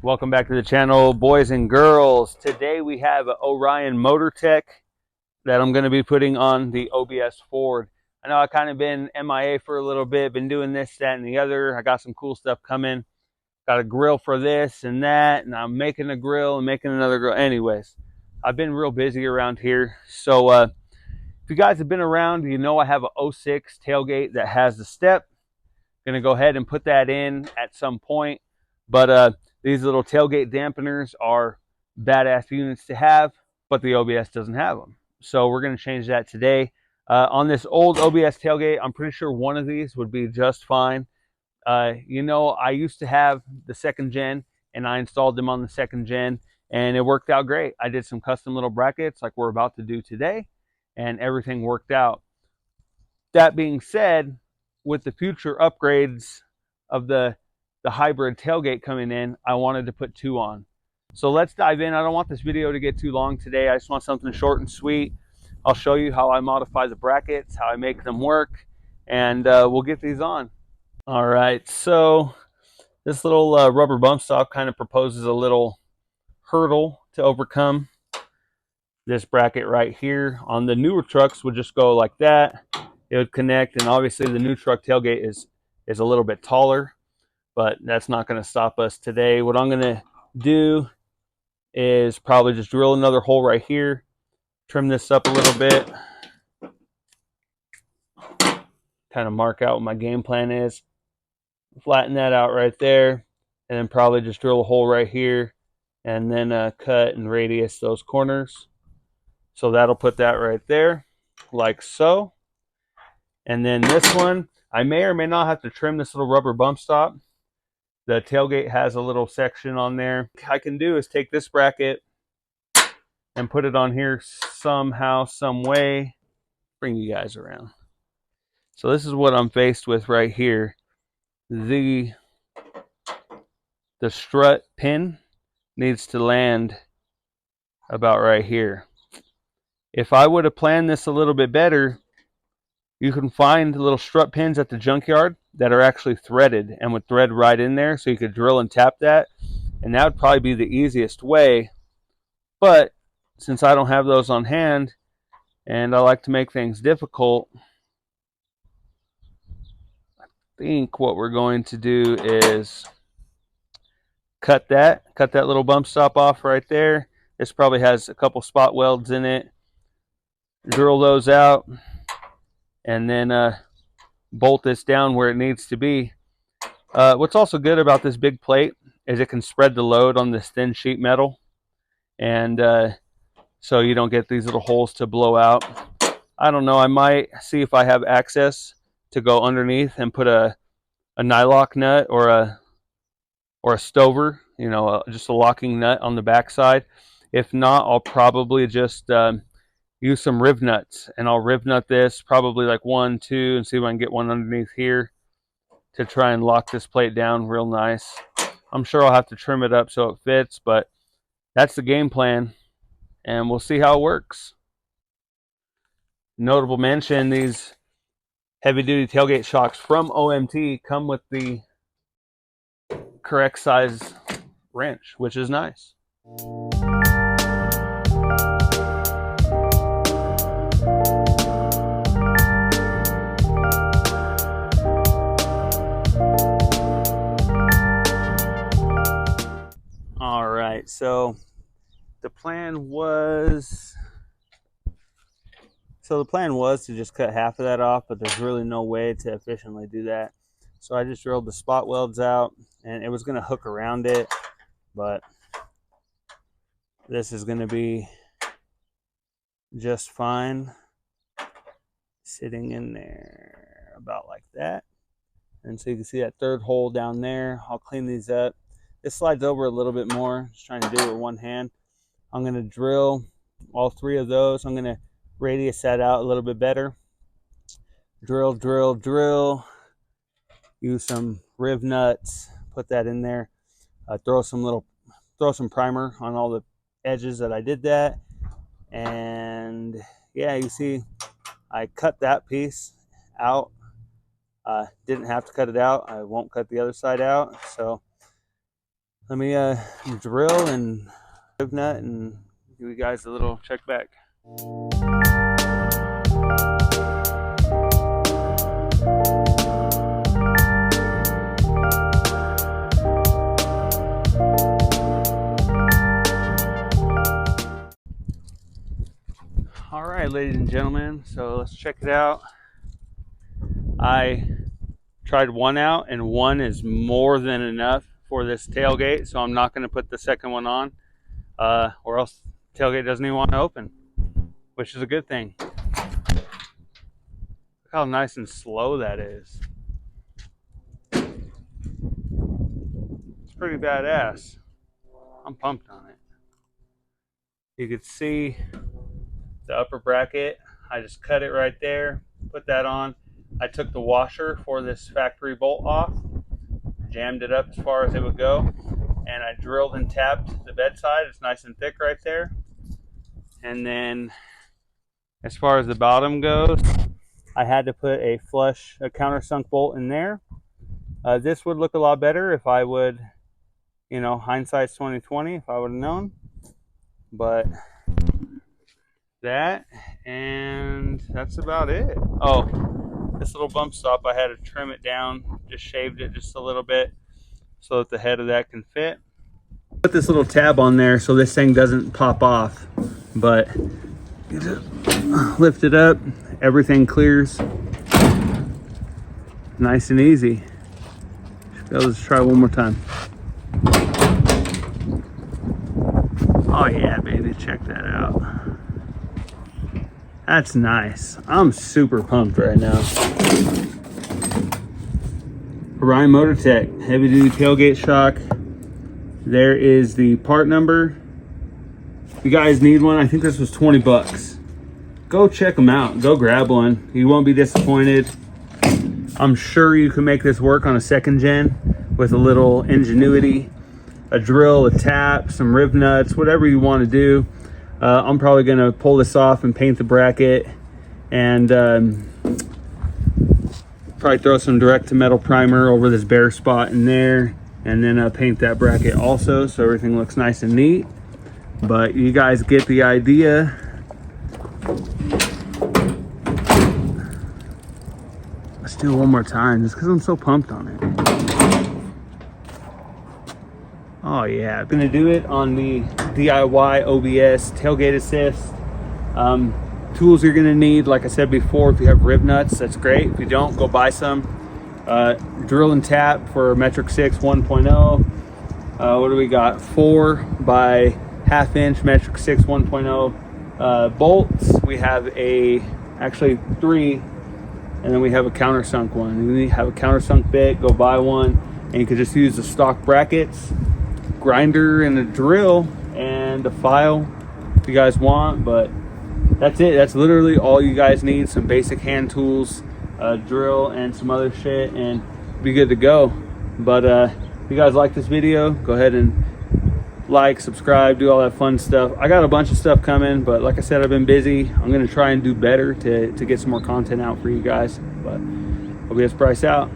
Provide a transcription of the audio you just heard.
Welcome back to the channel, boys and girls. Today we have an Orion motor tech that I'm going to be putting on the OBS Ford. I know I kind of been MIA for a little bit, been doing this, that, and the other. I got some cool stuff coming. Got a grill for this and that, and I'm making a grill and making another grill. Anyways, I've been real busy around here. So if you guys have been around, you know I have a 06 tailgate that has the step. Going to go ahead and put that in at some point. But these little tailgate dampeners are badass units to have, but the OBS doesn't have them. So we're going to change that today. On this old OBS tailgate, I'm pretty sure one of these would be just fine. You know, I used to have the second gen, and I installed them on the second gen, and it worked out great. I did some custom little brackets like we're about to do today, and everything worked out. That being said, with the future upgrades of the hybrid tailgate coming in, I wanted to put two on. So let's dive in. I don't want this video to get too long today. I just want something short and sweet. I'll show you how I modify the brackets, how I make them work, and we'll get these on. All right, so this little rubber bump stop kind of proposes a little hurdle to overcome. This bracket right here on the newer trucks would just go like that. It would connect, and obviously the new truck tailgate is a little bit taller, but that's not going to stop us today. What I'm going to do is probably just drill another hole right here, trim this up a little bit, kind of mark out what my game plan is, flatten that out right there, and then probably just drill a hole right here, and then cut and radius those corners. So that'll put that right there, like so. And then this one, I may or may not have to trim this little rubber bump stop. The tailgate has a little section on there. What I can do is take this bracket and put it on here somehow, some way. Bring you guys around. So this is what I'm faced with right here. The strut pin needs to land about right here. If I would have planned this a little bit better, you can find little strut pins at the junkyard that are actually threaded and would thread right in there, so you could drill and tap that, and that would probably be the easiest way. But since I don't have those on hand and I like to make things difficult, I think what we're going to do is cut that little bump stop off right there. This probably has a couple spot welds in it. Drill those out, and then bolt this down where it needs to be. What's also good about this big plate is it can spread the load on this thin sheet metal, and so you don't get these little holes to blow out. I don't know, I might see if I have access to go underneath and put a nylock nut or a stover, you know, just a locking nut on the backside. If not, I'll probably just use some riv nuts, and I'll riv nut this probably like 1, 2, and see if I can get one underneath here to try and lock this plate down real nice. I'm sure I'll have to trim it up so it fits, but that's the game plan, and we'll see how it works. Notable mention, these heavy-duty tailgate shocks from OMT come with the correct size wrench, which is nice. All right, so the plan was to just cut half of that off, but there's really no way to efficiently do that. So I just drilled the spot welds out, and it was going to hook around it, but this is going to be just fine sitting in there about like that. And so you can see that third hole down there. I'll clean these up. This slides over a little bit more, just trying to do it with one hand. I'm going to drill all 3 of those. I'm going to radius that out a little bit better. Drill, drill, drill. Use some riv nuts. Put that in there. Throw some primer on all the edges that I did that. And yeah, you see I cut that piece out. Didn't have to cut it out. I won't cut the other side out. So Let me drill and rib nut and give you guys a little check back. All right, ladies and gentlemen, so let's check it out. I tried one out, and one is more than enough for this tailgate, so I'm not going to put the second one on, or else the tailgate doesn't even want to open, which is a good thing. Look how nice and slow that is. It's pretty badass. I'm pumped on it. You could see the upper bracket. I just cut it right there, put that on. I took the washer for this factory bolt off, jammed it up as far as it would go, and I drilled and tapped the bedside. It's nice and thick right there. And then as far as the bottom goes, I had to put a countersunk bolt in there. This would look a lot better if I would, you know, hindsight's 2020, if I would have known. But that, and that's about it. Oh, this little bump stop, I had to trim it down, just shaved it just a little bit so that the head of that can fit. Put this little tab on there so this thing doesn't pop off, but you just lift it up, everything clears. Nice and easy. Let's try one more time. Oh yeah, baby, check that out. That's nice. I'm super pumped right now. Orion Motortech, heavy duty tailgate shock. There is the part number. If you guys need one, I think this was 20 bucks. Go check them out. Go grab one. You won't be disappointed. I'm sure you can make this work on a second gen with a little ingenuity, a drill, a tap, some rib nuts, whatever you want to do. I'm probably going to pull this off and paint the bracket, and probably throw some direct to metal primer over this bare spot in there, and then paint that bracket also so everything looks nice and neat. But you guys get the idea. Let's do it one more time just because I'm so pumped on it. Oh yeah, I'm gonna do it on the DIY OBS tailgate assist. Tools you're gonna need, like I said before, if you have rib nuts, that's great. If you don't, go buy some. Drill and tap for metric 6 1.0. What do we got? 4 by ½ inch metric 6 1.0 bolts. We have actually 3, and then we have a countersunk one. You have a countersunk bit, go buy one, and you can just use the stock brackets, grinder and a drill and a file if you guys want. But that's it. That's literally all you guys need. Some basic hand tools, a drill, and some other shit, and be good to go. But if you guys like this video, go ahead and like, subscribe, do all that fun stuff. I got a bunch of stuff coming, but like I said, I've been busy. I'm gonna try and do better to get some more content out for you guys. But OBS Bryce out.